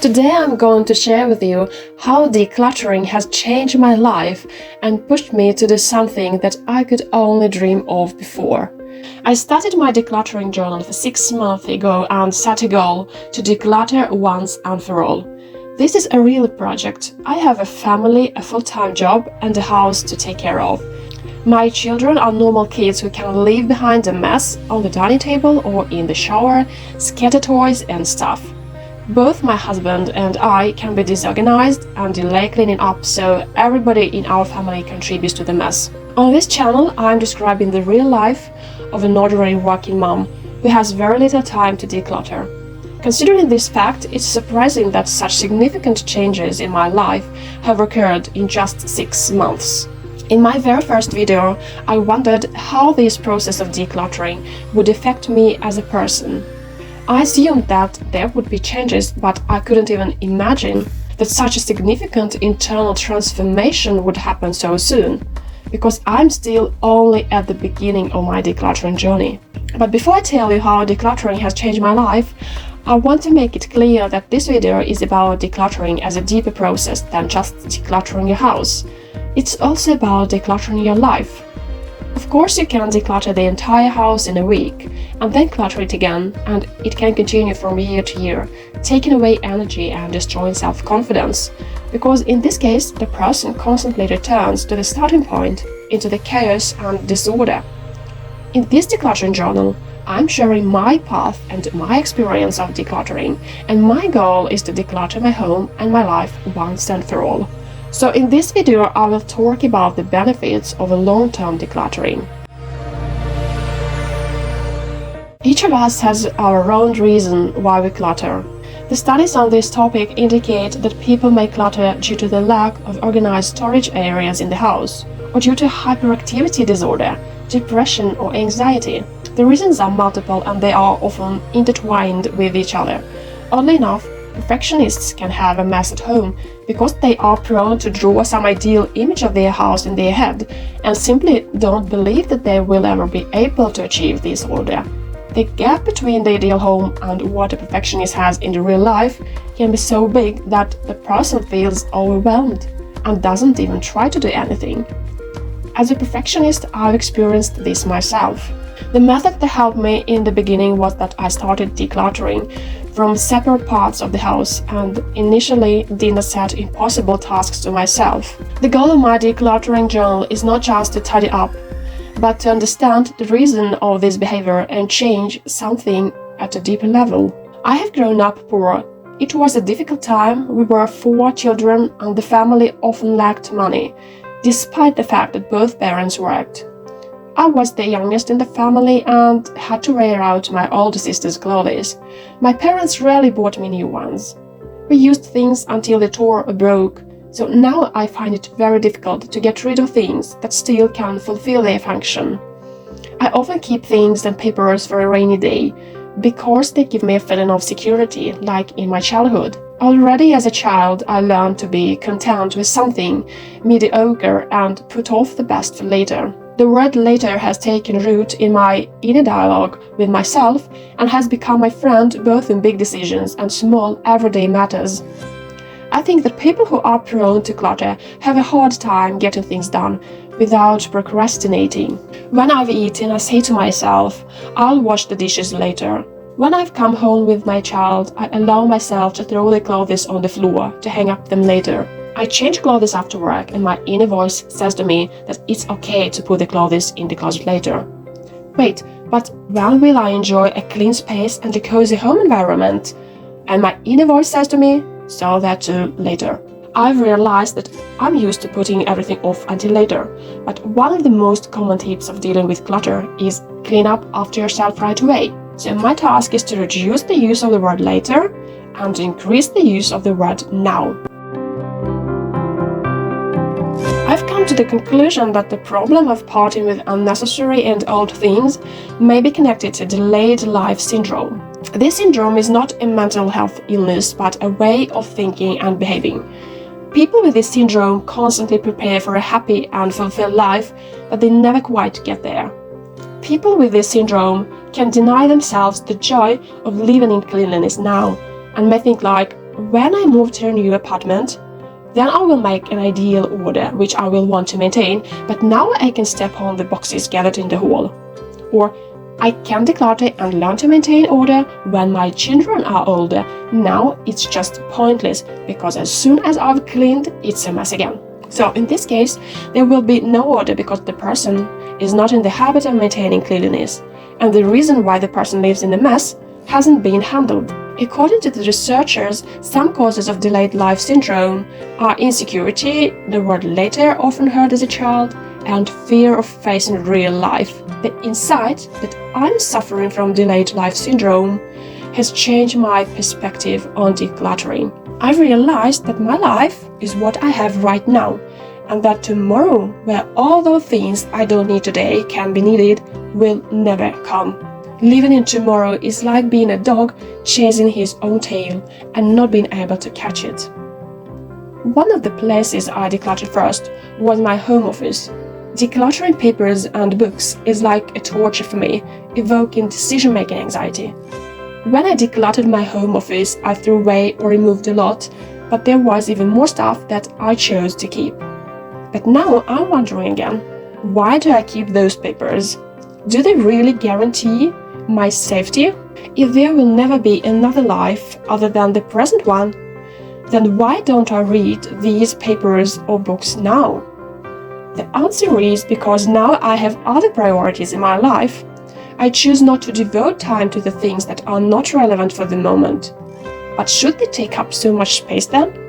Today I'm going to share with you how decluttering has changed my life and pushed me to do something that I could only dream of before. I started my decluttering journal 6 months ago and set a goal to declutter once and for all. This is a real project. I have a family, a full-time job and a house to take care of. My children are normal kids who can leave behind a mess on the dining table or in the shower, scatter toys and stuff. Both my husband and I can be disorganized and delay cleaning up, so everybody in our family contributes to the mess. On this channel, I'm describing the real life of an ordinary working mom who has very little time to declutter. Considering this fact, it's surprising that such significant changes in my life have occurred in just 6 months. In my very first video, I wondered how this process of decluttering would affect me as a person. I assumed that there would be changes, but I couldn't even imagine that such a significant internal transformation would happen so soon, because I'm still only at the beginning of my decluttering journey. But before I tell you how decluttering has changed my life, I want to make it clear that this video is about decluttering as a deeper process than just decluttering your house. It's also about decluttering your life. Of course, you can declutter the entire house in a week and then clutter it again, and it can continue from year to year, taking away energy and destroying self-confidence, because in this case, the person constantly returns to the starting point, into the chaos and disorder. In this decluttering journal, I'm sharing my path and my experience of decluttering, and my goal is to declutter my home and my life once and for all. So in this video, I will talk about the benefits of a long-term decluttering. Each of us has our own reason why we clutter. The studies on this topic indicate that people may clutter due to the lack of organized storage areas in the house, or due to hyperactivity disorder, depression or anxiety. The reasons are multiple and they are often intertwined with each other. Oddly enough, perfectionists can have a mess at home because they are prone to draw some ideal image of their house in their head and simply don't believe that they will ever be able to achieve this order. The gap between the ideal home and what a perfectionist has in the real life can be so big that the person feels overwhelmed and doesn't even try to do anything. As a perfectionist, I've experienced this myself. The method that helped me in the beginning was that I started decluttering from separate parts of the house and initially did not set impossible tasks to myself. The goal of my decluttering journal is not just to tidy up, but to understand the reason of this behavior and change something at a deeper level. I have grown up poor. It was a difficult time. We were 4 children and the family often lacked money, despite the fact that both parents worked. I was the youngest in the family and had to wear out my older sister's clothes. My parents rarely bought me new ones. We used things until they tore or broke, so now I find it very difficult to get rid of things that still can fulfill their function. I often keep things and papers for a rainy day, because they give me a feeling of security, like in my childhood. Already as a child, I learned to be content with something mediocre and put off the best for later. The word later has taken root in my inner dialogue with myself and has become my friend both in big decisions and small everyday matters. I think that people who are prone to clutter have a hard time getting things done without procrastinating. When I've eaten, I say to myself, I'll wash the dishes later. When I've come home with my child, I allow myself to throw the clothes on the floor to hang up them later. I change clothes after work and my inner voice says to me that it's okay to put the clothes in the closet later. Wait, but when will I enjoy a clean space and a cozy home environment? And my inner voice says to me, so that too later. I've realized that I'm used to putting everything off until later, but one of the most common tips of dealing with clutter is clean up after yourself right away. So my task is to reduce the use of the word later and to increase the use of the word now. I've come to the conclusion that the problem of parting with unnecessary and old things may be connected to delayed life syndrome. This syndrome is not a mental health illness, but a way of thinking and behaving. People with this syndrome constantly prepare for a happy and fulfilled life, but they never quite get there. People with this syndrome can deny themselves the joy of living in cleanliness now, and may think like, when I move to a new apartment, then I will make an ideal order which I will want to maintain, but now I can step on the boxes gathered in the hall. Or I can declutter and learn to maintain order when my children are older. Now it's just pointless, because as soon as I've cleaned, it's a mess again. So in this case, there will be no order because the person is not in the habit of maintaining cleanliness, and the reason why the person lives in a mess hasn't been handled. According to the researchers, some causes of delayed life syndrome are insecurity, the word later often heard as a child, and fear of facing real life. The insight that I'm suffering from delayed life syndrome has changed my perspective on decluttering. I've realized that my life is what I have right now, and that tomorrow, where all those things I don't need today can be needed, will never come. Living in tomorrow is like being a dog chasing his own tail and not being able to catch it. One of the places I decluttered first was my home office. Decluttering papers and books is like a torture for me, evoking decision-making anxiety. When I decluttered my home office, I threw away or removed a lot, but there was even more stuff that I chose to keep. But now I'm wondering again, why do I keep those papers? Do they really guarantee my safety? If there will never be another life other than the present one, then why don't I read these papers or books now? The answer is because now I have other priorities in my life. I choose not to devote time to the things that are not relevant for the moment. But should they take up so much space then?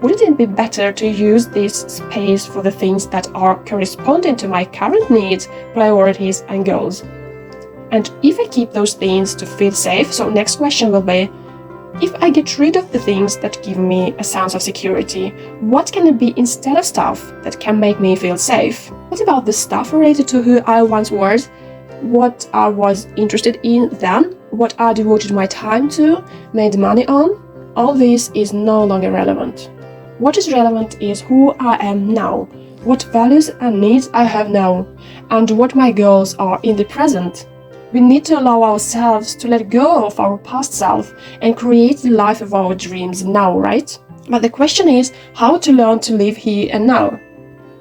Wouldn't it be better to use this space for the things that are corresponding to my current needs, priorities, and goals? And if I keep those things to feel safe, so next question will be, if I get rid of the things that give me a sense of security, what can it be instead of stuff that can make me feel safe? What about the stuff related to who I once was, what I was interested in then, what I devoted my time to, made money on? All this is no longer relevant. What is relevant is who I am now, what values and needs I have now, and what my goals are in the present. We need to allow ourselves to let go of our past self and create the life of our dreams now, right? But the question is how to learn to live here and now.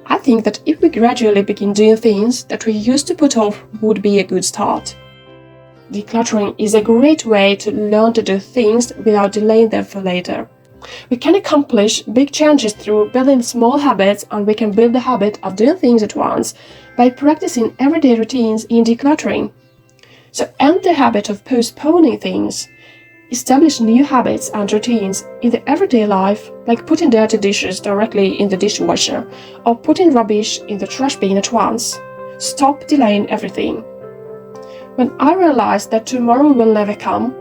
I think that if we gradually begin doing things that we used to put off would be a good start. Decluttering is a great way to learn to do things without delaying them for later. We can accomplish big changes through building small habits, and we can build the habit of doing things at once by practicing everyday routines in decluttering. So end the habit of postponing things. Establish new habits and routines in the everyday life, like putting dirty dishes directly in the dishwasher or putting rubbish in the trash bin at once. Stop delaying everything. When I realized that tomorrow will never come,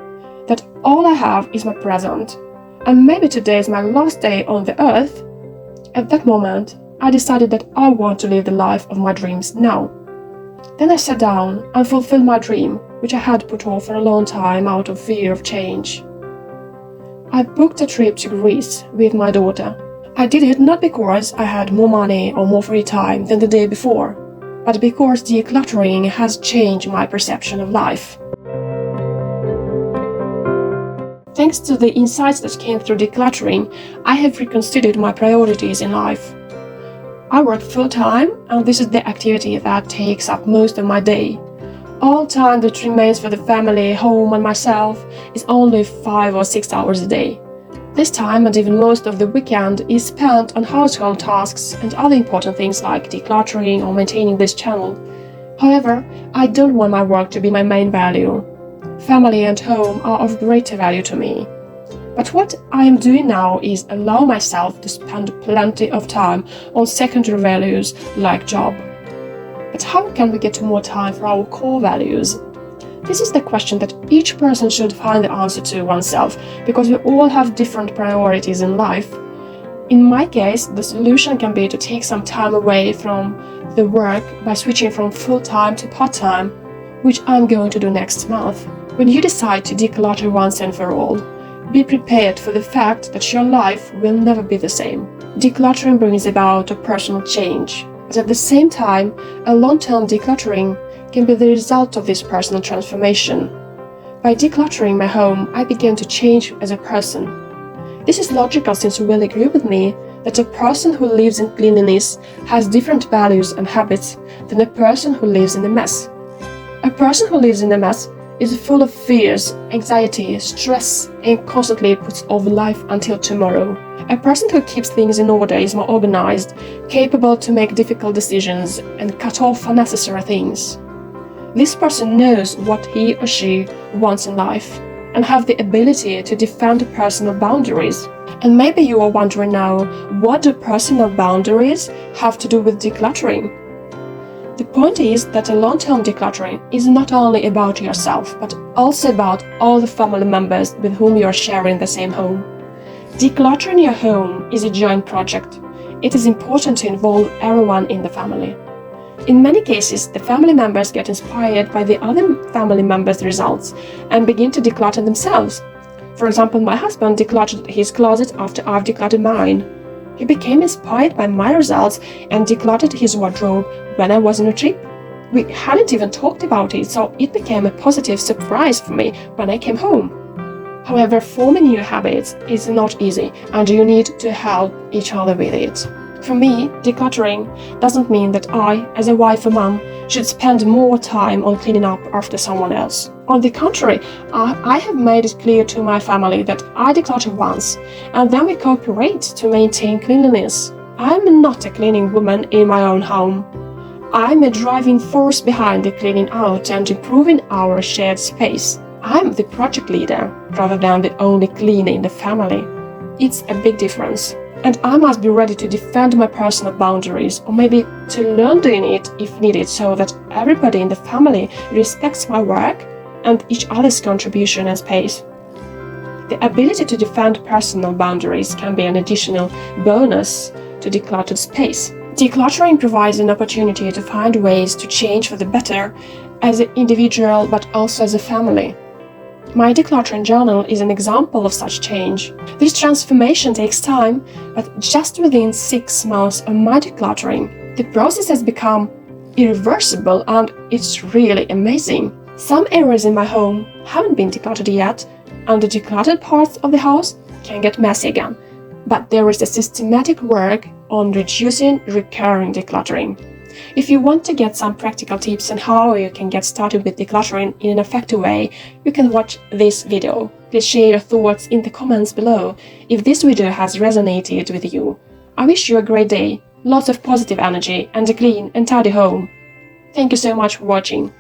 that all I have is my present, and maybe today is my last day on the earth, at that moment I decided that I want to live the life of my dreams now. Then I sat down and fulfilled my dream, which I had put off for a long time out of fear of change. I booked a trip to Greece with my daughter. I did it not because I had more money or more free time than the day before, but because decluttering has changed my perception of life. Thanks to the insights that came through decluttering, I have reconsidered my priorities in life. I work full-time, and this is the activity that takes up most of my day. All time that remains for the family, home, and myself is only 5 or 6 hours a day. This time, and even most of the weekend, is spent on household tasks and other important things like decluttering or maintaining this channel. However, I don't want my work to be my main value. Family and home are of greater value to me. But what I am doing now is allow myself to spend plenty of time on secondary values like job. But how can we get more time for our core values? This is the question that each person should find the answer to oneself, because we all have different priorities in life. In my case, the solution can be to take some time away from the work by switching from full-time to part-time, which I'm going to do next month. When you decide to declutter once and for all, be prepared for the fact that your life will never be the same. Decluttering brings about a personal change, but at the same time, a long-term decluttering can be the result of this personal transformation. By decluttering my home, I began to change as a person. This is logical since you will agree with me that a person who lives in cleanliness has different values and habits than a person who lives in a mess. A person who lives in a mess is full of fears, anxiety, stress, and constantly puts off life until tomorrow. A person who keeps things in order is more organized, capable to make difficult decisions, and cut off unnecessary things. This person knows what he or she wants in life and have the ability to defend personal boundaries. And maybe you are wondering now, what do personal boundaries have to do with decluttering? The point is that a long-term decluttering is not only about yourself, but also about all the family members with whom you are sharing the same home. Decluttering your home is a joint project. It is important to involve everyone in the family. In many cases, the family members get inspired by the other family members' results and begin to declutter themselves. For example, my husband decluttered his closet after I've decluttered mine. He became inspired by my results and decluttered his wardrobe when I was on a trip. We hadn't even talked about it, so it became a positive surprise for me when I came home. However, forming new habits is not easy, and you need to help each other with it. For me, decluttering doesn't mean that I, as a wife or mom, should spend more time on cleaning up after someone else. On the contrary, I have made it clear to my family that I declutter once, and then we cooperate to maintain cleanliness. I'm not a cleaning woman in my own home. I'm a driving force behind the cleaning out and improving our shared space. I'm the project leader, rather than the only cleaner in the family. It's a big difference. And I must be ready to defend my personal boundaries, or maybe to learn doing it if needed, so that everybody in the family respects my work and each other's contribution and space. The ability to defend personal boundaries can be an additional bonus to decluttered space. Decluttering provides an opportunity to find ways to change for the better as an individual, but also as a family. My decluttering journal is an example of such change. This transformation takes time, but just within 6 months of my decluttering, the process has become irreversible, and it's really amazing. Some areas in my home haven't been decluttered yet, and the decluttered parts of the house can get messy again. But there is a systematic work on reducing recurring decluttering. If you want to get some practical tips on how you can get started with decluttering in an effective way, you can watch this video. Please share your thoughts in the comments below if this video has resonated with you. I wish you a great day, lots of positive energy, and a clean and tidy home. Thank you so much for watching.